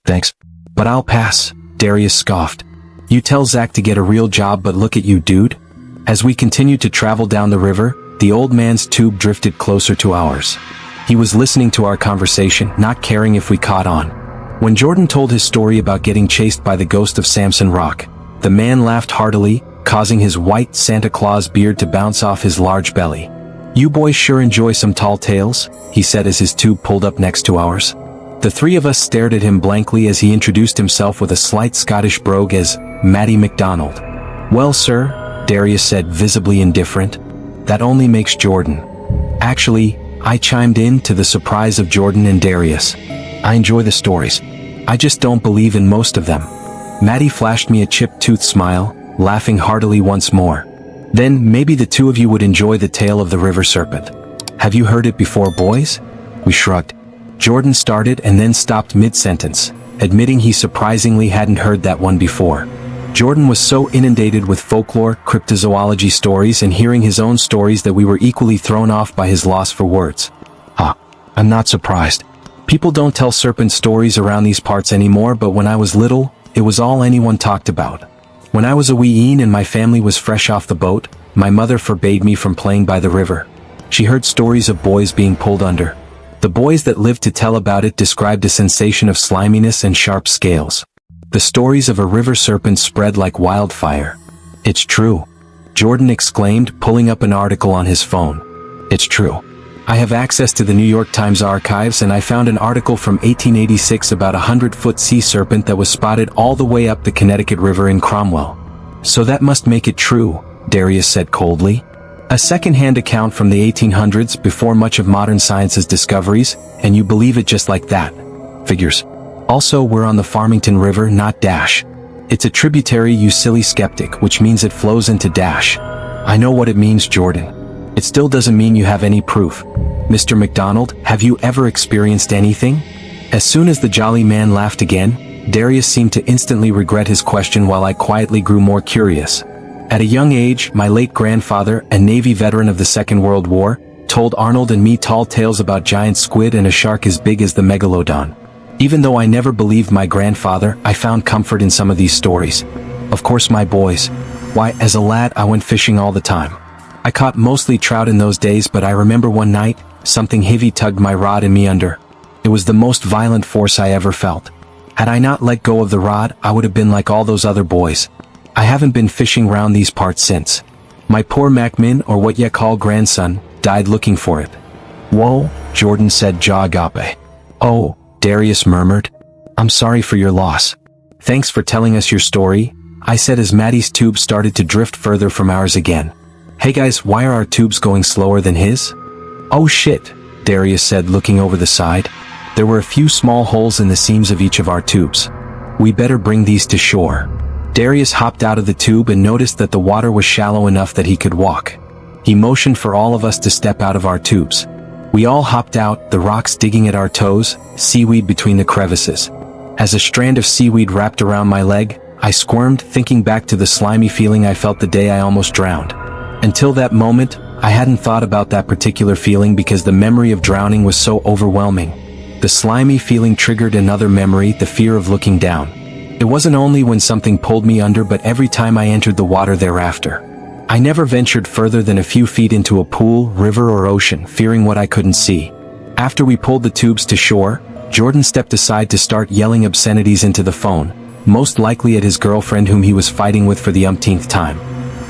Thanks. But I'll pass, Darius scoffed. You tell Zach to get a real job, but look at you, dude. As we continued to travel down the river, the old man's tube drifted closer to ours. He was listening to our conversation, not caring if we caught on. When Jordan told his story about getting chased by the ghost of Samson Rock, the man laughed heartily, causing his white Santa Claus beard to bounce off his large belly. You boys sure enjoy some tall tales, he said as his tube pulled up next to ours. The three of us stared at him blankly as he introduced himself with a slight Scottish brogue as Matty MacDonald. Well, sir, Darius said, visibly indifferent. That only makes Jordan. Actually, I chimed in, to the surprise of Jordan and Darius. I enjoy the stories. I just don't believe in most of them. Matty flashed me a chipped-toothed smile, laughing heartily once more. Then maybe the two of you would enjoy the tale of the river serpent. Have you heard it before, boys? We shrugged. Jordan started and then stopped mid-sentence, admitting he surprisingly hadn't heard that one before. Jordan was so inundated with folklore, cryptozoology stories and hearing his own stories that we were equally thrown off by his loss for words. I'm not surprised. People don't tell serpent stories around these parts anymore, but when I was little, it was all anyone talked about. When I was a wee een and my family was fresh off the boat, my mother forbade me from playing by the river. She heard stories of boys being pulled under. The boys that lived to tell about it described a sensation of sliminess and sharp scales. The stories of a river serpent spread like wildfire. It's true, Jordan exclaimed, pulling up an article on his phone. It's true. I have access to the New York Times archives and I found an article from 1886 about a 100-foot sea serpent that was spotted all the way up the Connecticut River in Cromwell. So that must make it true, Darius said coldly. A second-hand account from the 1800s before much of modern science's discoveries, and you believe it just like that. Figures. Also, we're on the Farmington River, not Dash. It's a tributary, you silly skeptic, which means it flows into Dash. I know what it means, Jordan. It still doesn't mean you have any proof. Mr. MacDonald, have you ever experienced anything? As soon as the jolly man laughed again, Darius seemed to instantly regret his question while I quietly grew more curious. At a young age, my late grandfather, a Navy veteran of the Second World War, told Arnold and me tall tales about giant squid and a shark as big as the megalodon. Even though I never believed my grandfather, I found comfort in some of these stories. Of course, my boys. Why, as a lad, I went fishing all the time. I caught mostly trout in those days, but I remember one night, something heavy tugged my rod and me under. It was the most violent force I ever felt. Had I not let go of the rod, I would have been like all those other boys. I haven't been fishing round these parts since. My poor Macmin, or what ye call grandson, died looking for it. Whoa, Jordan said, jaw agape. Oh, Darius murmured. I'm sorry for your loss. Thanks for telling us your story, I said as Matty's tube started to drift further from ours again. Hey guys, why are our tubes going slower than his? Oh shit, Darius said, looking over the side. There were a few small holes in the seams of each of our tubes. We better bring these to shore. Darius hopped out of the tube and noticed that the water was shallow enough that he could walk. He motioned for all of us to step out of our tubes. We all hopped out, the rocks digging at our toes, seaweed between the crevices. As a strand of seaweed wrapped around my leg, I squirmed, thinking back to the slimy feeling I felt the day I almost drowned. Until that moment, I hadn't thought about that particular feeling because the memory of drowning was so overwhelming. The slimy feeling triggered another memory, the fear of looking down. It wasn't only when something pulled me under, but every time I entered the water thereafter. I never ventured further than a few feet into a pool, river or ocean, fearing what I couldn't see. After we pulled the tubes to shore, Jordan stepped aside to start yelling obscenities into the phone, most likely at his girlfriend whom he was fighting with for the umpteenth time.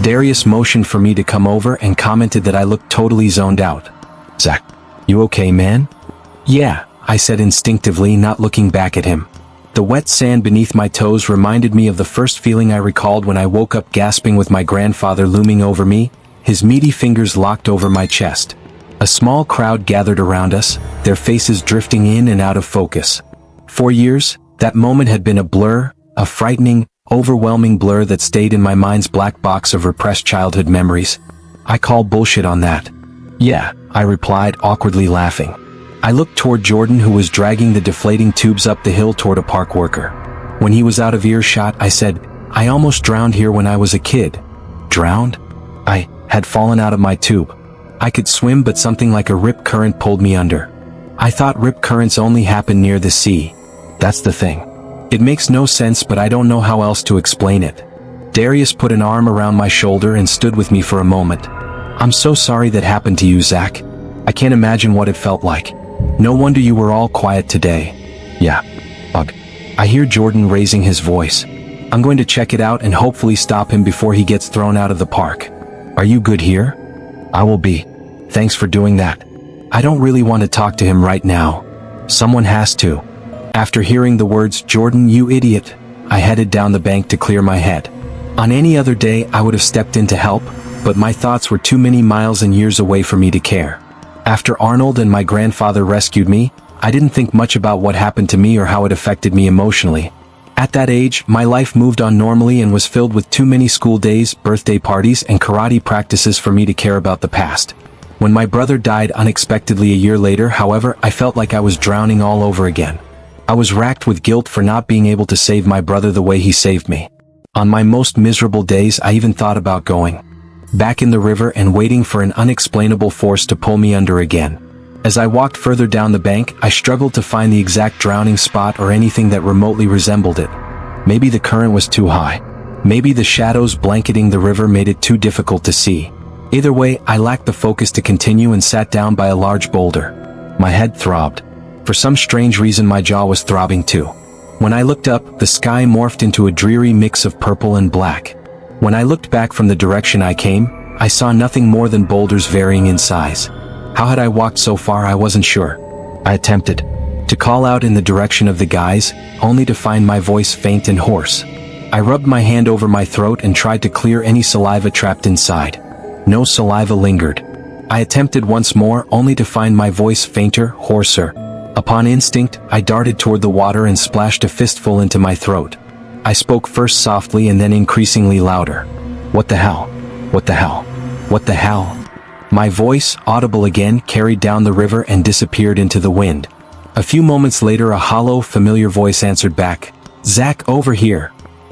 Darius motioned for me to come over and commented that I looked totally zoned out. Zach, you okay, man? Yeah, I said instinctively, not looking back at him. The wet sand beneath my toes reminded me of the first feeling I recalled when I woke up gasping with my grandfather looming over me, his meaty fingers locked over my chest. A small crowd gathered around us, their faces drifting in and out of focus. For years, that moment had been a blur, a frightening, overwhelming blur that stayed in my mind's black box of repressed childhood memories. I call bullshit on that. Yeah, I replied, awkwardly laughing. I looked toward Jordan, who was dragging the deflating tubes up the hill toward a park worker. When he was out of earshot, I said, I almost drowned here when I was a kid. Drowned? I had fallen out of my tube. I could swim, but something like a rip current pulled me under. I thought rip currents only happen near the sea. That's the thing. It makes no sense, but I don't know how else to explain it. Darius put an arm around my shoulder and stood with me for a moment. I'm so sorry that happened to you, Zach. I can't imagine what it felt like. No wonder you were all quiet today. Yeah. Ugh. I hear Jordan raising his voice. I'm going to check it out and hopefully stop him before he gets thrown out of the park. Are you good here? I will be. Thanks for doing that. I don't really want to talk to him right now. Someone has to. After hearing the words, "Jordan, you idiot," I headed down the bank to clear my head. On any other day, I would have stepped in to help, but my thoughts were too many miles and years away for me to care. After Arnold and my grandfather rescued me, I didn't think much about what happened to me or how it affected me emotionally. At that age, my life moved on normally and was filled with too many school days, birthday parties, and karate practices for me to care about the past. When my brother died unexpectedly a year later, however, I felt like I was drowning all over again. I was racked with guilt for not being able to save my brother the way he saved me. On my most miserable days, I even thought about going back in the river and waiting for an unexplainable force to pull me under again. As I walked further down the bank, I struggled to find the exact drowning spot or anything that remotely resembled it. Maybe the current was too high. Maybe the shadows blanketing the river made it too difficult to see. Either way, I lacked the focus to continue and sat down by a large boulder. My head throbbed. For some strange reason, my jaw was throbbing too. When I looked up, the sky morphed into a dreary mix of purple and black. When I looked back from the direction I came, I saw nothing more than boulders varying in size. How had I walked so far? I wasn't sure. I attempted to call out in the direction of the guys, only to find my voice faint and hoarse. I rubbed my hand over my throat and tried to clear any saliva trapped inside. No saliva lingered. I attempted once more, only to find my voice fainter, hoarser. Upon instinct, I darted toward the water and splashed a fistful into my throat. I spoke first softly and then increasingly louder. What the hell? What the hell? What the hell? My voice, audible again, carried down the river and disappeared into the wind. A few moments later, a hollow, familiar voice answered back. Zach, over here.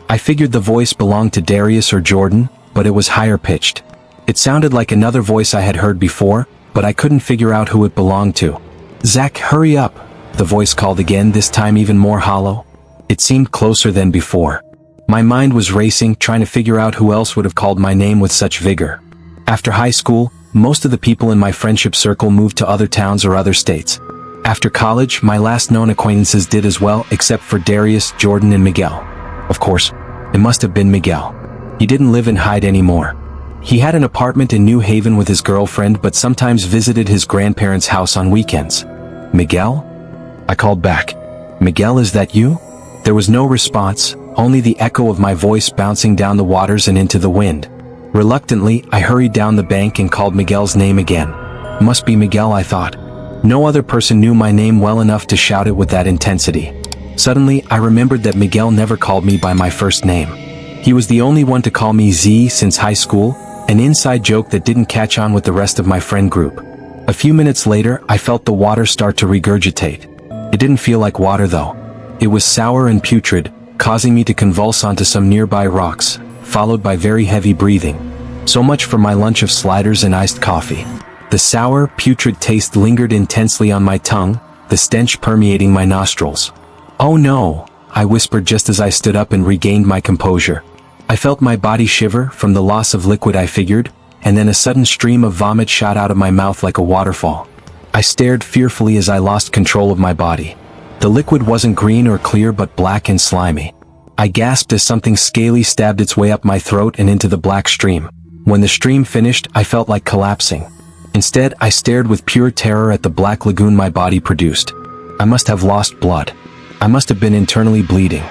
I figured the voice belonged to Darius or Jordan, but it was higher pitched. It sounded like another voice I had heard before, but I couldn't figure out who it belonged to. Zach, hurry up, the voice called again, this time even more hollow. It seemed closer than before. My mind was racing, trying to figure out who else would have called my name with such vigor. After high school, most of the people in my friendship circle moved to other towns or other states. After college, my last known acquaintances did as well, except for Darius, Jordan, and Miguel. Of course, it must have been Miguel. He didn't live in Hyde anymore. He had an apartment in New Haven with his girlfriend, but sometimes visited his grandparents' house on weekends. Miguel? I called back. Miguel, is that you? There was no response, only the echo of my voice bouncing down the waters and into the wind. Reluctantly, I hurried down the bank and called Miguel's name again. Must be Miguel, I thought. No other person knew my name well enough to shout it with that intensity. Suddenly, I remembered that Miguel never called me by my first name. He was the only one to call me Z since high school, an inside joke that didn't catch on with the rest of my friend group. A few minutes later, I felt the water start to regurgitate. It didn't feel like water though. It was sour and putrid, causing me to convulse onto some nearby rocks, followed by very heavy breathing. So much for my lunch of sliders and iced coffee. The sour, putrid taste lingered intensely on my tongue, the stench permeating my nostrils. Oh no, I whispered just as I stood up and regained my composure. I felt my body shiver from the loss of liquid, I figured, and then a sudden stream of vomit shot out of my mouth like a waterfall. I stared fearfully as I lost control of my body. The liquid wasn't green or clear but black and slimy. I gasped as something scaly stabbed its way up my throat and into the black stream. When the stream finished, I felt like collapsing. Instead, I stared with pure terror at the black lagoon my body produced. I must have lost blood. I must have been internally bleeding.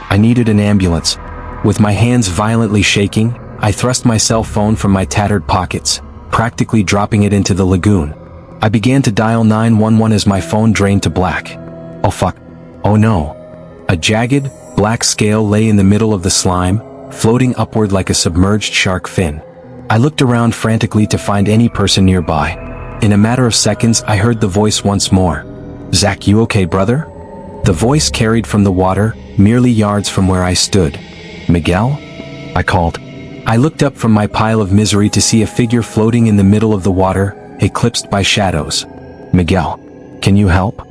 I needed an ambulance. With my hands violently shaking, I thrust my cell phone from my tattered pockets, practically dropping it into the lagoon. I began to dial 911 as my phone drained to black. Oh fuck. Oh no. A jagged, black scale lay in the middle of the slime, floating upward like a submerged shark fin. I looked around frantically to find any person nearby. In a matter of seconds, I heard the voice once more. Zach, you okay, brother? The voice carried from the water, merely yards from where I stood. Miguel? I called. I looked up from my pile of misery to see a figure floating in the middle of the water, eclipsed by shadows. Miguel, can you help?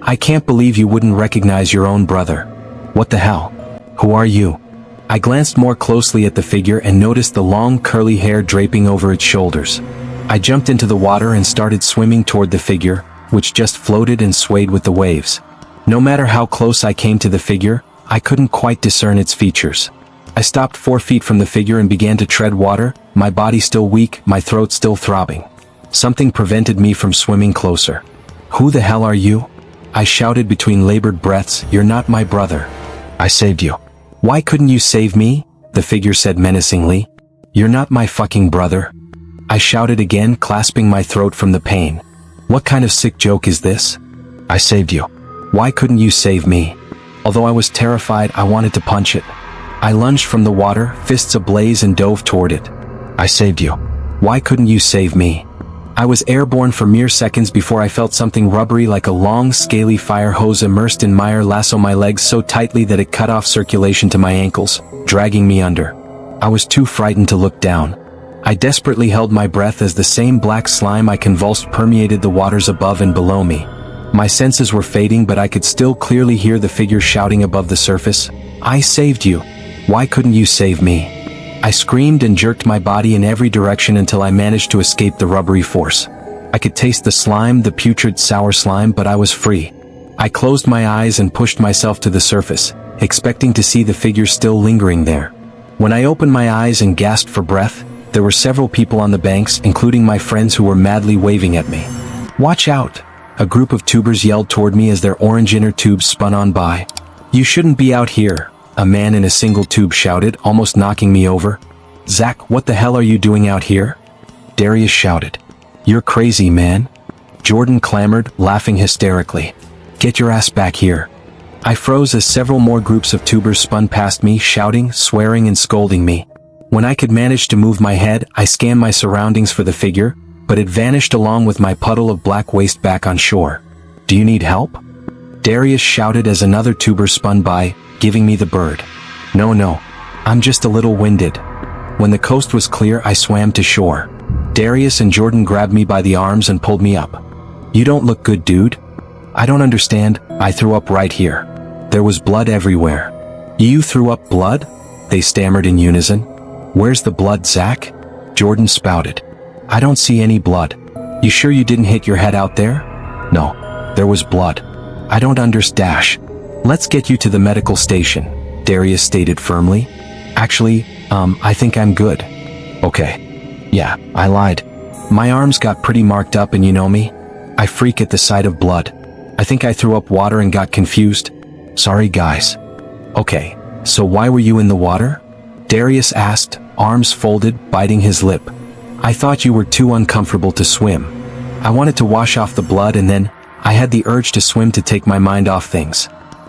I can't believe you wouldn't recognize your own brother. What the hell? Who are you? I glanced more closely at the figure and noticed the long curly hair draping over its shoulders. I jumped into the water and started swimming toward the figure, which just floated and swayed with the waves. No matter how close I came to the figure, I couldn't quite discern its features. I stopped 4 feet from the figure and began to tread water, my body still weak, my throat still throbbing. Something prevented me from swimming closer. Who the hell are you? I shouted between labored breaths, you're not my brother. I saved you. Why couldn't you save me? The figure said menacingly. You're not my fucking brother. I shouted again, clasping my throat from the pain. What kind of sick joke is this? I saved you. Why couldn't you save me? Although I was terrified, I wanted to punch it. I lunged from the water, fists ablaze, and dove toward it. I saved you. Why couldn't you save me? I was airborne for mere seconds before I felt something rubbery like a long, scaly fire hose immersed in mire lasso my legs so tightly that it cut off circulation to my ankles, dragging me under. I was too frightened to look down. I desperately held my breath as the same black slime I convulsed permeated the waters above and below me. My senses were fading, but I could still clearly hear the figure shouting above the surface, I saved you. Why couldn't you save me? I screamed and jerked my body in every direction until I managed to escape the rubbery force. I could taste the slime, the putrid sour slime, but I was free. I closed my eyes and pushed myself to the surface, expecting to see the figure still lingering there. When I opened my eyes and gasped for breath, there were several people on the banks, including my friends who were madly waving at me. Watch out! A group of tubers yelled toward me as their orange inner tubes spun on by. You shouldn't be out here, a man in a single tube shouted, almost knocking me over. Zach, what the hell are you doing out here? Darius shouted. You're crazy, man. Jordan clamored, laughing hysterically. Get your ass back here. I froze as several more groups of tubers spun past me, shouting, swearing, and scolding me. When I could manage to move my head, I scanned my surroundings for the figure, but it vanished along with my puddle of black waste back on shore. Do you need help? Darius shouted as another tuber spun by, giving me the bird. No, I'm just a little winded. When the coast was clear, I swam to shore. Darius and Jordan grabbed me by the arms and pulled me up. You don't look good, dude. I don't understand, I threw up right here. There was blood everywhere. You threw up blood? They stammered in unison. Where's the blood, Zach? Jordan spouted. I don't see any blood. You sure you didn't hit your head out there? No, there was blood. I don't understand. Let's get you to the medical station, Darius stated firmly. Actually, I think I'm good. Okay. Yeah, I lied. My arms got pretty marked up and you know me. I freak at the sight of blood. I think I threw up water and got confused. Sorry, guys. Okay, so why were you in the water? Darius asked, arms folded, biting his lip. I thought you were too uncomfortable to swim. I wanted to wash off the blood and then I had the urge to swim to take my mind off things.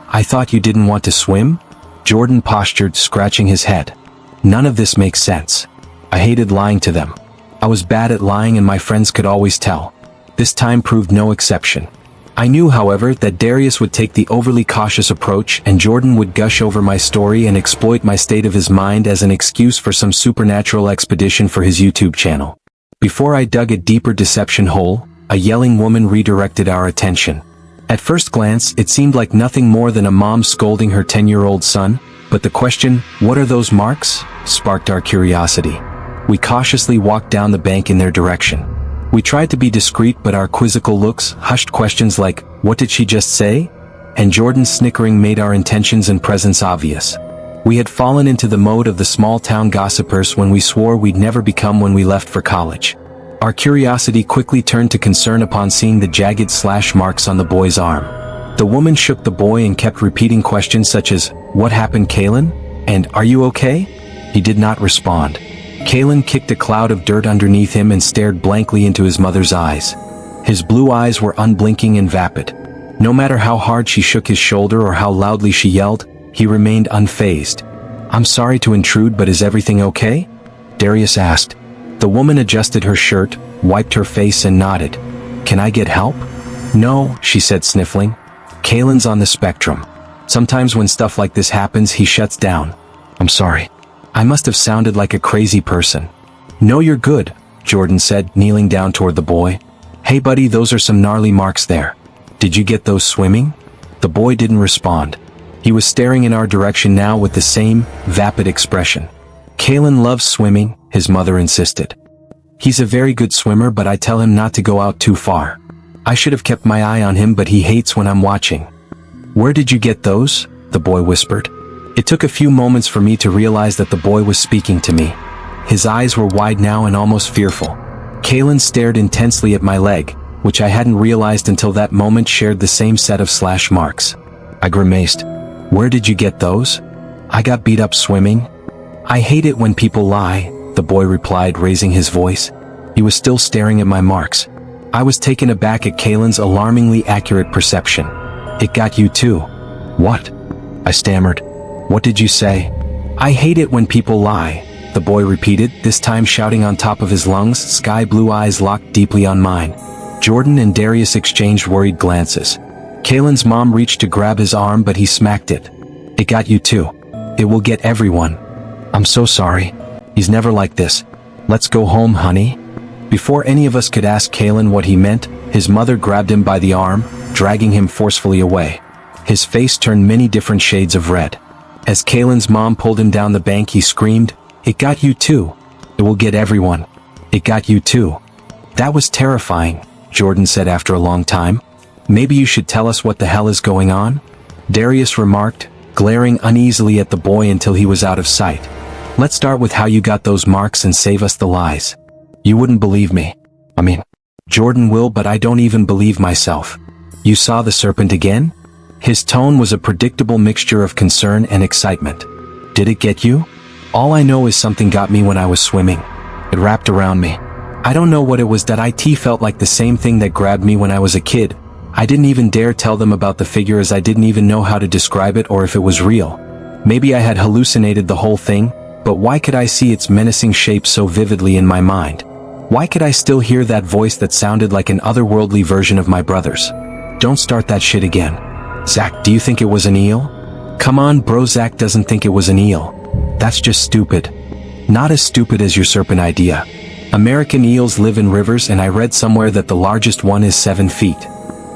I thought you didn't want to swim? Jordan postured, scratching his head. None of this makes sense. I hated lying to them. I was bad at lying and my friends could always tell. This time proved no exception. I knew, however, that Darius would take the overly cautious approach and Jordan would gush over my story and exploit my state of his mind as an excuse for some supernatural expedition for his YouTube channel. Before I dug a deeper deception hole, a yelling woman redirected our attention. At first glance, it seemed like nothing more than a mom scolding her 10-year-old son, but the question, what are those marks, sparked our curiosity. We cautiously walked down the bank in their direction. We tried to be discreet, but our quizzical looks, hushed questions like, what did she just say? And Jordan's snickering made our intentions and presence obvious. We had fallen into the mode of the small-town gossipers when we swore we'd never become when we left for college. Our curiosity quickly turned to concern upon seeing the jagged slash marks on the boy's arm. The woman shook the boy and kept repeating questions such as, what happened, Kalen? And, are you okay? He did not respond. Kalen kicked a cloud of dirt underneath him and stared blankly into his mother's eyes. His blue eyes were unblinking and vapid. No matter how hard she shook his shoulder or how loudly she yelled, he remained unfazed. I'm sorry to intrude, but is everything okay? Darius asked. The woman adjusted her shirt, wiped her face and nodded. Can I get help? No, she said, sniffling. Kalen's on the spectrum. Sometimes when stuff like this happens, he shuts down. I'm sorry. I must have sounded like a crazy person. No, you're good, Jordan said, kneeling down toward the boy. Hey buddy, those are some gnarly marks there. Did you get those swimming? The boy didn't respond. He was staring in our direction now with the same vapid expression. "Kalen loves swimming," his mother insisted. "He's a very good swimmer, but I tell him not to go out too far. I should have kept my eye on him, but he hates when I'm watching." "Where did you get those?" the boy whispered. It took a few moments for me to realize that the boy was speaking to me. His eyes were wide now and almost fearful. Kalen stared intensely at my leg, which I hadn't realized until that moment shared the same set of slash marks. I grimaced. "Where did you get those?" "I got beat up swimming." "I hate it when people lie," the boy replied, raising his voice. He was still staring at my marks. I was taken aback at Kalen's alarmingly accurate perception. "It got you too." "What?" I stammered. "What did you say?" "I hate it when people lie," the boy repeated, this time shouting on top of his lungs, sky blue eyes locked deeply on mine. Jordan and Darius exchanged worried glances. Kalen's mom reached to grab his arm, but he smacked it. "It got you too. It will get everyone." "I'm so sorry. He's never like this. Let's go home, honey." Before any of us could ask Kalen what he meant, his mother grabbed him by the arm, dragging him forcefully away. His face turned many different shades of red. As Kalen's mom pulled him down the bank, he screamed, "It got you too. It will get everyone. It got you too." "That was terrifying," Jordan said after a long time. "Maybe you should tell us what the hell is going on?" Darius remarked, glaring uneasily at the boy until he was out of sight. "Let's start with how you got those marks and save us the lies." "You wouldn't believe me. I mean, Jordan will, but I don't even believe myself." "You saw the serpent again?" His tone was a predictable mixture of concern and excitement. "Did it get you?" "All I know is something got me when I was swimming. It wrapped around me. I don't know what it was that it felt like the same thing that grabbed me when I was a kid. I didn't even dare tell them about the figure as I didn't even know how to describe it or if it was real. Maybe I had hallucinated the whole thing, but why could I see its menacing shape so vividly in my mind? Why could I still hear that voice that sounded like an otherworldly version of my brother's? Don't start that shit again. Zach, do you think it was an eel? Come on, bro, Zach doesn't think it was an eel. That's just stupid. Not as stupid as your serpent idea. American eels live in rivers, and I read somewhere that the largest one is 7 feet.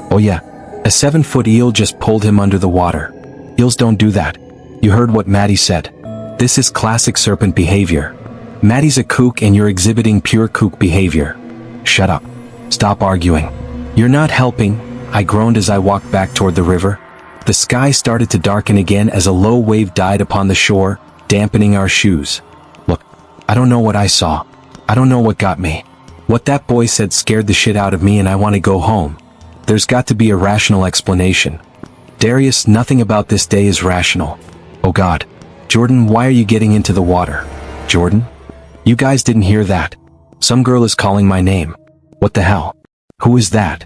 Oh yeah, a 7-foot eel just pulled him under the water. Eels don't do that. You heard what Maddie said. This is classic serpent behavior. Maddie's a kook and you're exhibiting pure kook behavior. Shut up. Stop arguing. You're not helping, I groaned as I walked back toward the river. The sky started to darken again as a low wave died upon the shore, dampening our shoes. Look, I don't know what I saw. I don't know what got me. What that boy said scared the shit out of me and I want to go home. There's got to be a rational explanation. Darius, nothing about this day is rational. Oh God. Jordan, why are you getting into the water? Jordan? You guys didn't hear that. Some girl is calling my name. What the hell? Who is that?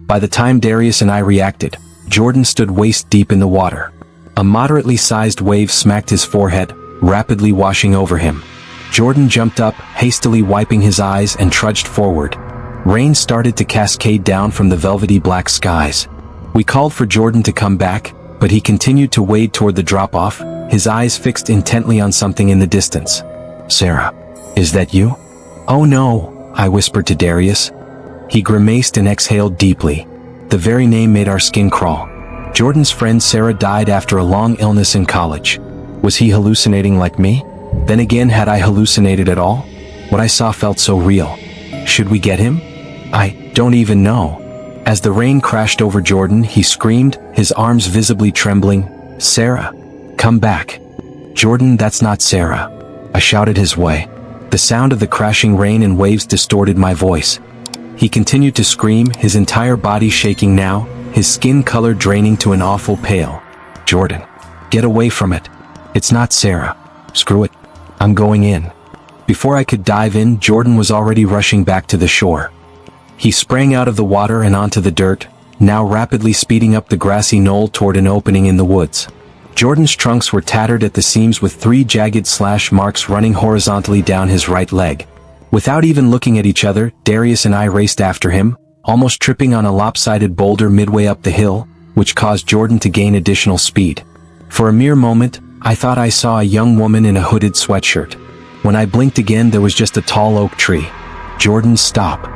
By the time Darius and I reacted, Jordan stood waist deep in the water. A moderately sized wave smacked his forehead, rapidly washing over him. Jordan jumped up, hastily wiping his eyes, and trudged forward. Rain started to cascade down from the velvety black skies. We called for Jordan to come back, but he continued to wade toward the drop-off, his eyes fixed intently on something in the distance. Sarah, is that you? Oh no, I whispered to Darius. He grimaced and exhaled deeply. The very name made our skin crawl. Jordan's friend Sarah died after a long illness in college. Was he hallucinating like me? Then again, had I hallucinated at all? What I saw felt so real. Should we get him? I don't even know. As the rain crashed over Jordan, he screamed, his arms visibly trembling, Sarah, come back. Jordan, that's not Sarah. I shouted his way. The sound of the crashing rain and waves distorted my voice. He continued to scream, his entire body shaking now, his skin color draining to an awful pale. Jordan, get away from it. It's not Sarah. Screw it. I'm going in. Before I could dive in, Jordan was already rushing back to the shore. He sprang out of the water and onto the dirt, now rapidly speeding up the grassy knoll toward an opening in the woods. Jordan's trunks were tattered at the seams with 3 jagged slash marks running horizontally down his right leg. Without even looking at each other, Darius and I raced after him, almost tripping on a lopsided boulder midway up the hill, which caused Jordan to gain additional speed. For a mere moment, I thought I saw a young woman in a hooded sweatshirt. When I blinked again, there was just a tall oak tree. Jordan, stop.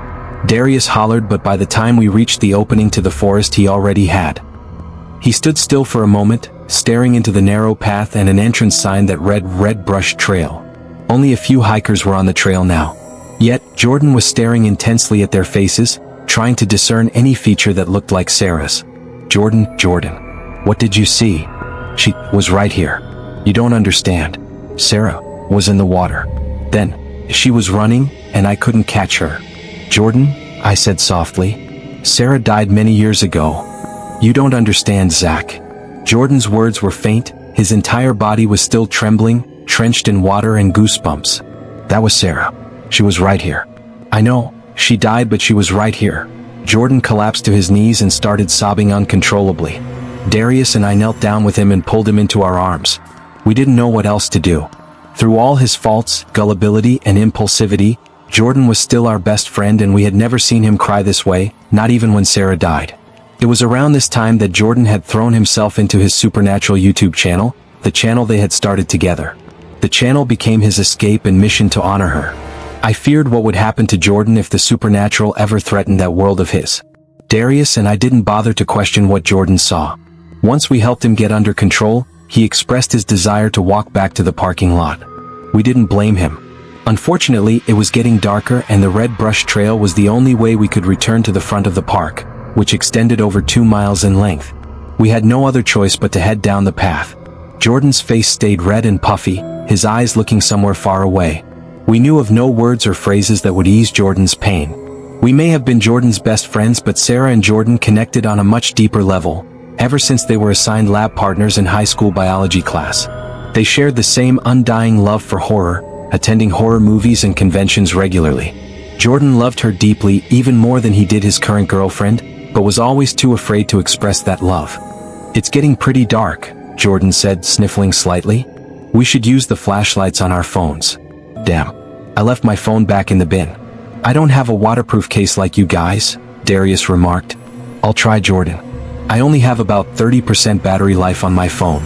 Darius hollered, but by the time we reached the opening to the forest, he already had. He stood still for a moment, staring into the narrow path and an entrance sign that read Red Brush Trail. Only a few hikers were on the trail now. Yet, Jordan was staring intensely at their faces, trying to discern any feature that looked like Sarah's. Jordan, what did you see? She was right here. You don't understand. Sarah was in the water. Then, she was running, and I couldn't catch her. Jordan, I said softly. Sarah died many years ago. You don't understand, Zach. Jordan's words were faint, his entire body was still trembling, drenched in water and goosebumps. That was Sarah. She was right here. I know, she died, but she was right here. Jordan collapsed to his knees and started sobbing uncontrollably. Darius and I knelt down with him and pulled him into our arms. We didn't know what else to do. Through all his faults, gullibility, and impulsivity, Jordan was still our best friend, and we had never seen him cry this way, not even when Sarah died. It was around this time that Jordan had thrown himself into his supernatural YouTube channel, the channel they had started together. The channel became his escape and mission to honor her. I feared what would happen to Jordan if the supernatural ever threatened that world of his. Darius and I didn't bother to question what Jordan saw. Once we helped him get under control, he expressed his desire to walk back to the parking lot. We didn't blame him. Unfortunately, it was getting darker and the Red Brush Trail was the only way we could return to the front of the park, which extended over 2 miles in length. We had no other choice but to head down the path. Jordan's face stayed red and puffy, his eyes looking somewhere far away. We knew of no words or phrases that would ease Jordan's pain. We may have been Jordan's best friends, but Sarah and Jordan connected on a much deeper level, ever since they were assigned lab partners in high school biology class. They shared the same undying love for horror, attending horror movies and conventions regularly. Jordan loved her deeply, even more than he did his current girlfriend, but was always too afraid to express that love. It's getting pretty dark, Jordan said, sniffling slightly. We should use the flashlights on our phones. Damn. I left my phone back in the bin. I don't have a waterproof case like you guys, Darius remarked. I'll try, Jordan. I only have about 30% battery life on my phone.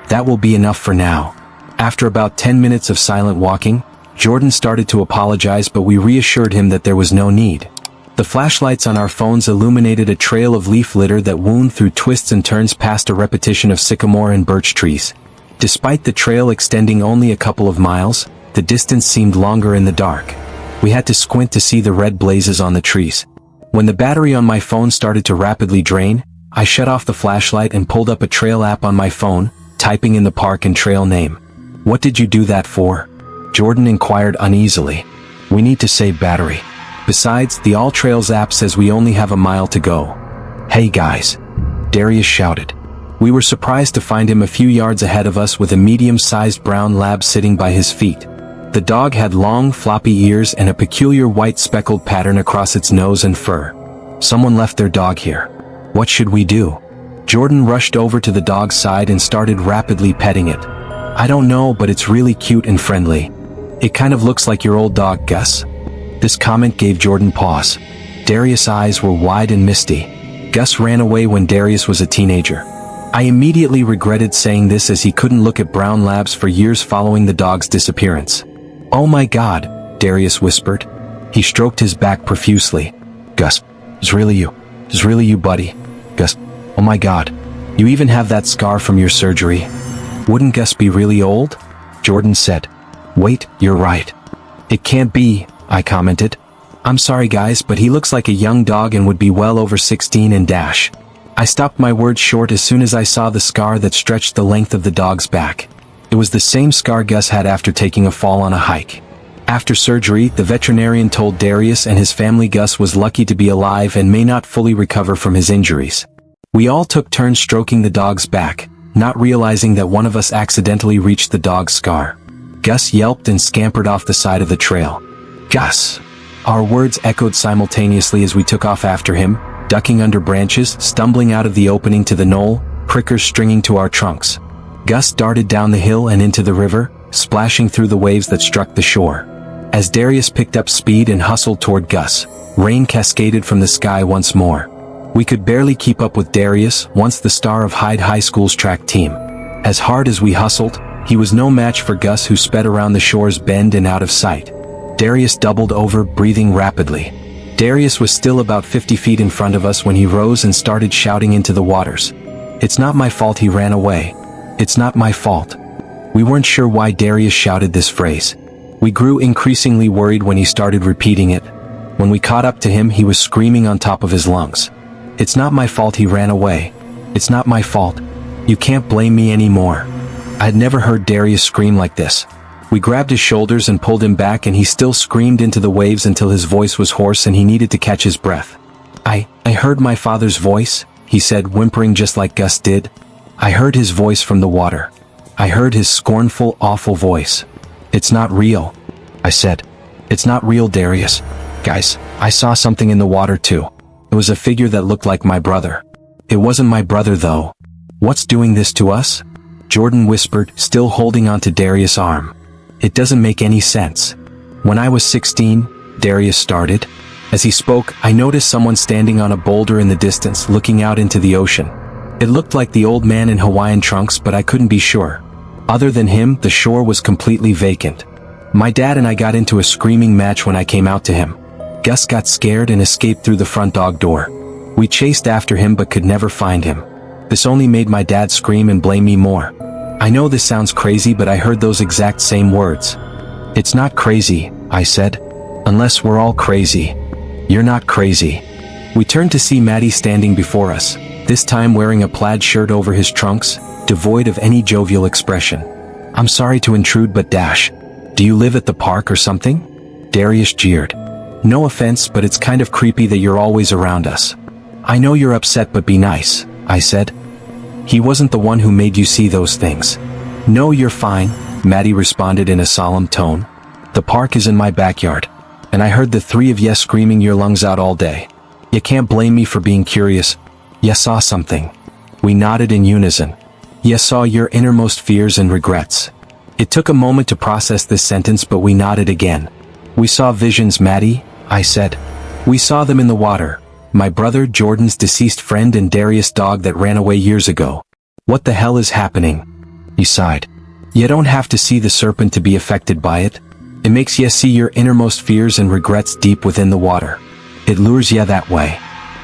That will be enough for now. After about 10 minutes of silent walking, Jordan started to apologize, but we reassured him that there was no need. The flashlights on our phones illuminated a trail of leaf litter that wound through twists and turns past a repetition of sycamore and birch trees. Despite the trail extending only a couple of miles, the distance seemed longer in the dark. We had to squint to see the red blazes on the trees. When the battery on my phone started to rapidly drain, I shut off the flashlight and pulled up a trail app on my phone, typing in the park and trail name. What did you do that for? Jordan inquired uneasily. We need to save battery. Besides, the All Trails app says we only have a mile to go. Hey guys! Darius shouted. We were surprised to find him a few yards ahead of us with a medium-sized brown lab sitting by his feet. The dog had long, floppy ears and a peculiar white speckled pattern across its nose and fur. Someone left their dog here. What should we do? Jordan rushed over to the dog's side and started rapidly petting it. I don't know, but it's really cute and friendly. It kind of looks like your old dog, Gus. This comment gave Jordan pause. Darius' eyes were wide and misty. Gus ran away when Darius was a teenager. I immediately regretted saying this, as he couldn't look at brown labs for years following the dog's disappearance. Oh my God, Darius whispered. He stroked his back profusely. Gus, it's really you. It's really you, buddy. Gus, oh my God. You even have that scar from your surgery. Wouldn't Gus be really old? Jordan said. Wait, you're right. It can't be, I commented. I'm sorry guys, but he looks like a young dog and would be well over 16 and dash. I stopped my words short as soon as I saw the scar that stretched the length of the dog's back. It was the same scar Gus had after taking a fall on a hike. After surgery, the veterinarian told Darius and his family Gus was lucky to be alive and may not fully recover from his injuries. We all took turns stroking the dog's back, not realizing that one of us accidentally reached the dog's scar. Gus yelped and scampered off the side of the trail. Gus! Our words echoed simultaneously as we took off after him, ducking under branches, stumbling out of the opening to the knoll, prickers stringing to our trunks. Gus darted down the hill and into the river, splashing through the waves that struck the shore. As Darius picked up speed and hustled toward Gus, rain cascaded from the sky once more. We could barely keep up with Darius, once the star of Hyde High School's track team. As hard as we hustled, he was no match for Gus, who sped around the shore's bend and out of sight. Darius doubled over, breathing rapidly. Darius was still about 50 feet in front of us when he rose and started shouting into the waters. It's not my fault he ran away. It's not my fault. We weren't sure why Darius shouted this phrase. We grew increasingly worried when he started repeating it. When we caught up to him, he was screaming on top of his lungs. It's not my fault he ran away. It's not my fault. You can't blame me anymore. I had never heard Darius scream like this. We grabbed his shoulders and pulled him back, and he still screamed into the waves until his voice was hoarse and he needed to catch his breath. I heard my father's voice, he said, whimpering just like Gus did. I heard his voice from the water. I heard his scornful, awful voice. It's not real, I said. It's not real, Darius. Guys, I saw something in the water too. It was a figure that looked like my brother. It wasn't my brother though. What's doing this to us? Jordan whispered, still holding onto Darius' arm. It doesn't make any sense. When I was 16, Darius started. As he spoke, I noticed someone standing on a boulder in the distance, looking out into the ocean. It looked like the old man in Hawaiian trunks, but I couldn't be sure. Other than him, the shore was completely vacant. My dad and I got into a screaming match when I came out to him. Gus got scared and escaped through the front dog door. We chased after him but could never find him. This only made my dad scream and blame me more. I know this sounds crazy, but I heard those exact same words. It's not crazy, I said. Unless we're all crazy. You're not crazy. We turned to see Maddie standing before us, this time wearing a plaid shirt over his trunks, devoid of any jovial expression. I'm sorry to intrude, but do you live at the park or something? Darius jeered. No offense, but it's kind of creepy that you're always around us. I know you're upset, but be nice, I said. He wasn't the one who made you see those things. No, you're fine, Maddie responded in a solemn tone. The park is in my backyard, and I heard the three of you screaming your lungs out all day. You can't blame me for being curious. You saw something. We nodded in unison. You saw your innermost fears and regrets. It took a moment to process this sentence, but we nodded again. We saw visions, Maddie, I said. We saw them in the water. My brother Jordan's deceased friend and Darius' dog that ran away years ago. What the hell is happening? He sighed. You don't have to see the serpent to be affected by it. It makes you see your innermost fears and regrets deep within the water. It lures you that way.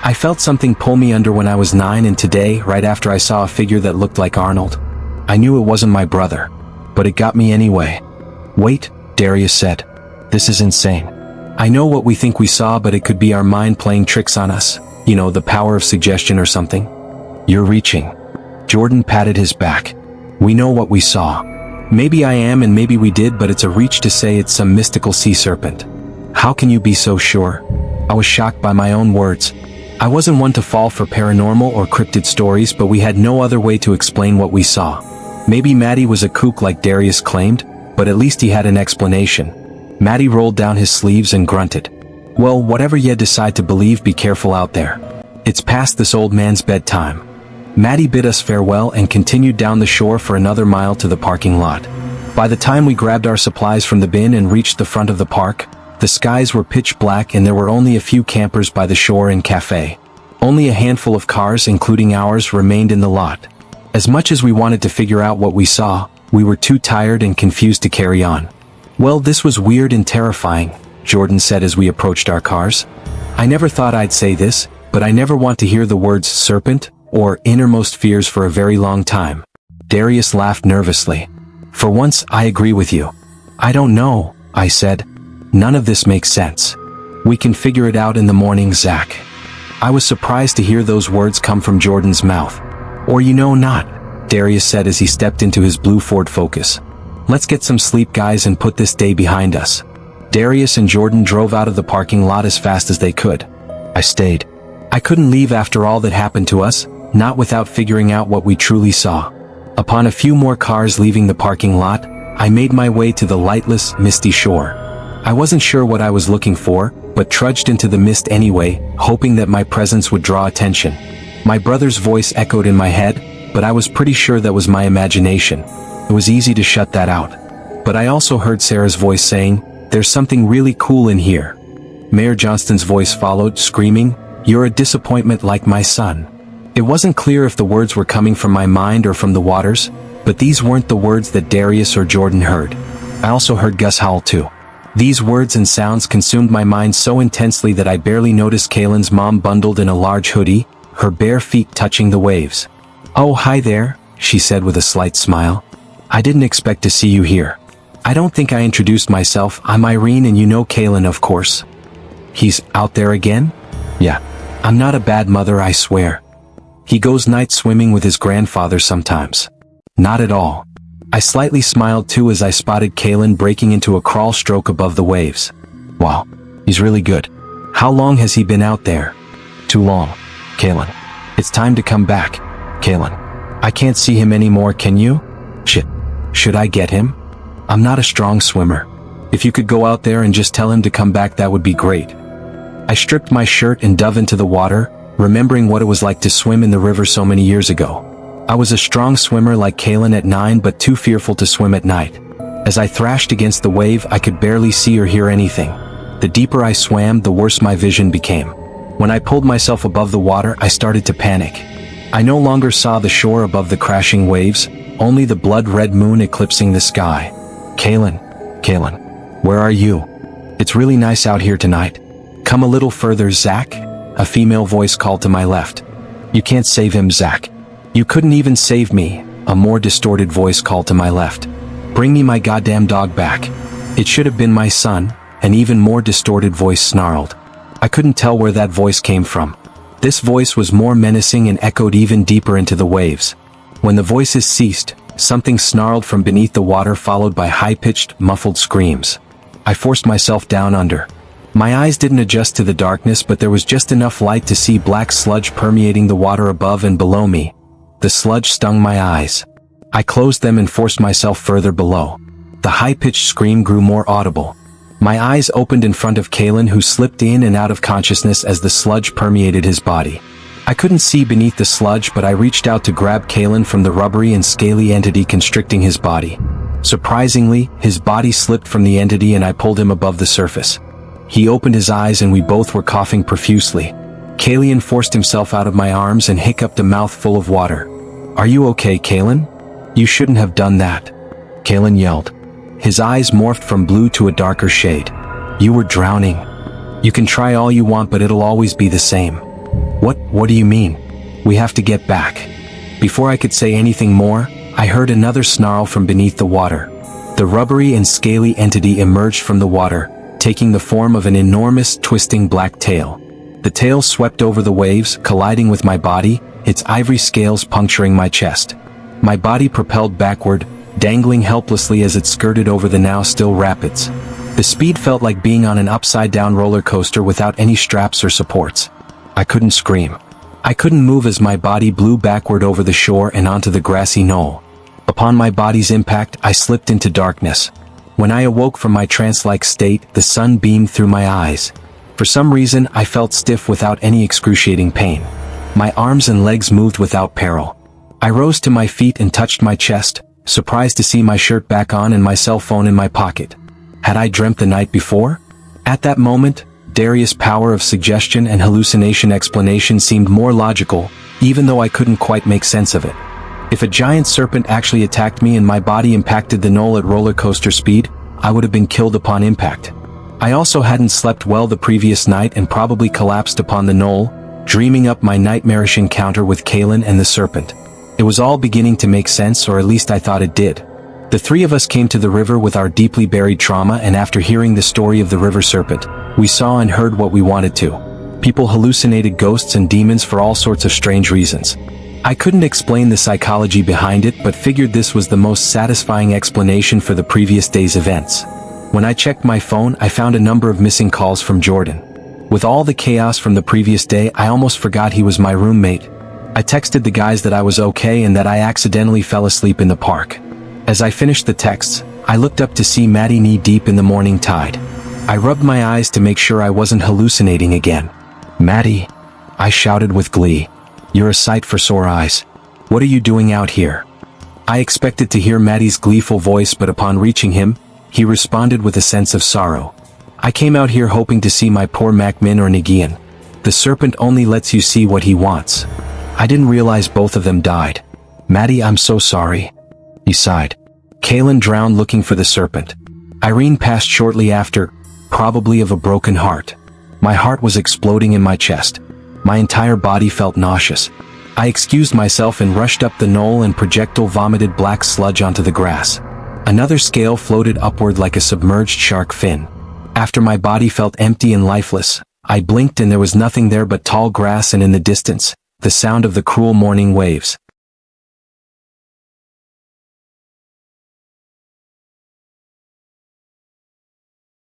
I felt something pull me under when I was 9, and today, right after I saw a figure that looked like Arnold. I knew it wasn't my brother, but it got me anyway. Wait, Darius said. This is insane. I know what we think we saw, but it could be our mind playing tricks on us. You know, the power of suggestion or something. You're reaching. Jordan patted his back. We know what we saw. Maybe I am and maybe we did, but it's a reach to say it's some mystical sea serpent. How can you be so sure? I was shocked by my own words. I wasn't one to fall for paranormal or cryptid stories, but we had no other way to explain what we saw. Maybe Maddie was a kook like Darius claimed, but at least he had an explanation. Maddie rolled down his sleeves and grunted. Well, whatever you decide to believe, be careful out there. It's past this old man's bedtime. Maddie bid us farewell and continued down the shore for another mile to the parking lot. By the time we grabbed our supplies from the bin and reached the front of the park, the skies were pitch black and there were only a few campers by the shore and cafe. Only a handful of cars, including ours, remained in the lot. As much as we wanted to figure out what we saw, we were too tired and confused to carry on. Well, this was weird and terrifying, Jordan said as we approached our cars. I never thought I'd say this, but I never want to hear the words serpent or innermost fears for a very long time. Darius laughed nervously. For once, I agree with you. I don't know, I said. None of this makes sense. We can figure it out in the morning, Zach. I was surprised to hear those words come from Jordan's mouth. Or not, Darius said as he stepped into his blue Ford Focus. Let's get some sleep, guys, and put this day behind us. Darius and Jordan drove out of the parking lot as fast as they could. I stayed. I couldn't leave after all that happened to us, not without figuring out what we truly saw. Upon a few more cars leaving the parking lot, I made my way to the lightless, misty shore. I wasn't sure what I was looking for, but trudged into the mist anyway, hoping that my presence would draw attention. My brother's voice echoed in my head, but I was pretty sure that was my imagination. It was easy to shut that out. But I also heard Sarah's voice saying, "There's something really cool in here." Mayor Johnston's voice followed, screaming, "You're a disappointment like my son." It wasn't clear if the words were coming from my mind or from the waters, but these weren't the words that Darius or Jordan heard. I also heard Gus howl too. These words and sounds consumed my mind so intensely that I barely noticed Kaylin's mom bundled in a large hoodie, her bare feet touching the waves. "Oh, hi there," she said with a slight smile. "I didn't expect to see you here. I don't think I introduced myself. I'm Irene and you know Kalen, of course." "He's out there again?" "Yeah. I'm not a bad mother, I swear. He goes night swimming with his grandfather sometimes." "Not at all." I slightly smiled too as I spotted Kalen breaking into a crawl stroke above the waves. "Wow, he's really good. How long has he been out there?" "Too long, Kalen. It's time to come back, Kalen. I can't see him anymore, can you?" "Shit. Should I get him? I'm not a strong swimmer. If you could go out there and just tell him to come back, that would be great." I stripped my shirt and dove into the water, remembering what it was like to swim in the river so many years ago. I was a strong swimmer like Kalen at 9 but too fearful to swim at night. As I thrashed against the wave, I could barely see or hear anything. The deeper I swam, the worse my vision became. When I pulled myself above the water, I started to panic. I no longer saw the shore above the crashing waves, only the blood-red moon eclipsing the sky. "Kalen, where are you? It's really nice out here tonight. Come a little further, Zach," a female voice called to my left. "You can't save him, Zach. You couldn't even save me," a more distorted voice called to my left. "Bring me my goddamn dog back. It should have been my son," an even more distorted voice snarled. I couldn't tell where that voice came from. This voice was more menacing and echoed even deeper into the waves. When the voices ceased, something snarled from beneath the water, followed by high-pitched, muffled screams. I forced myself down under. My eyes didn't adjust to the darkness, but there was just enough light to see black sludge permeating the water above and below me. The sludge stung my eyes. I closed them and forced myself further below. The high-pitched scream grew more audible. My eyes opened in front of Kalen, who slipped in and out of consciousness as the sludge permeated his body. I couldn't see beneath the sludge, but I reached out to grab Kalen from the rubbery and scaly entity constricting his body. Surprisingly, his body slipped from the entity and I pulled him above the surface. He opened his eyes and we both were coughing profusely. Kalen forced himself out of my arms and hiccuped a mouthful of water. "Are you okay, Kalen? You shouldn't have done that," Kalen yelled. His eyes morphed from blue to a darker shade. "You were drowning. You can try all you want, but it'll always be the same." What do you mean? "We have to get back." Before I could say anything more, I heard another snarl from beneath the water. The rubbery and scaly entity emerged from the water, taking the form of an enormous, twisting black tail. The tail swept over the waves, colliding with my body, its ivory scales puncturing my chest. My body propelled backward, dangling helplessly as it skirted over the now still rapids. The speed felt like being on an upside-down roller coaster without any straps or supports. I couldn't scream. I couldn't move as my body blew backward over the shore and onto the grassy knoll. Upon my body's impact, I slipped into darkness. When I awoke from my trance-like state, the sun beamed through my eyes. For some reason, I felt stiff without any excruciating pain. My arms and legs moved without peril. I rose to my feet and touched my chest, surprised to see my shirt back on and my cell phone in my pocket. Had I dreamt the night before? At that moment, Darius' power of suggestion and hallucination explanation seemed more logical, even though I couldn't quite make sense of it. If a giant serpent actually attacked me and my body impacted the knoll at roller coaster speed, I would have been killed upon impact. I also hadn't slept well the previous night and probably collapsed upon the knoll, dreaming up my nightmarish encounter with Kalen and the serpent. It was all beginning to make sense, or at least I thought it did. The three of us came to the river with our deeply buried trauma, and after hearing the story of the river serpent, we saw and heard what we wanted to. People hallucinated ghosts and demons for all sorts of strange reasons. I couldn't explain the psychology behind it, but figured this was the most satisfying explanation for the previous day's events. When I checked my phone, I found a number of missing calls from Jordan. With all the chaos from the previous day, I almost forgot he was my roommate. I texted the guys that I was okay and that I accidentally fell asleep in the park. As I finished the texts, I looked up to see Maddie knee-deep in the morning tide. I rubbed my eyes to make sure I wasn't hallucinating again. "Maddie!" I shouted with glee. "You're a sight for sore eyes. What are you doing out here?" I expected to hear Maddie's gleeful voice, but upon reaching him, he responded with a sense of sorrow. "I came out here hoping to see my poor Macmin or Nagian. The serpent only lets you see what he wants. I didn't realize both of them died. Maddie, I'm so sorry." He sighed. Kalen drowned looking for the serpent. Irene passed shortly after, probably of a broken heart. My heart was exploding in my chest. My entire body felt nauseous. I excused myself and rushed up the knoll, and projectile vomited black sludge onto the grass. Another scale floated upward like a submerged shark fin. After my body felt empty and lifeless, I blinked and there was nothing there but tall grass, and in the distance, the sound of the cruel morning waves.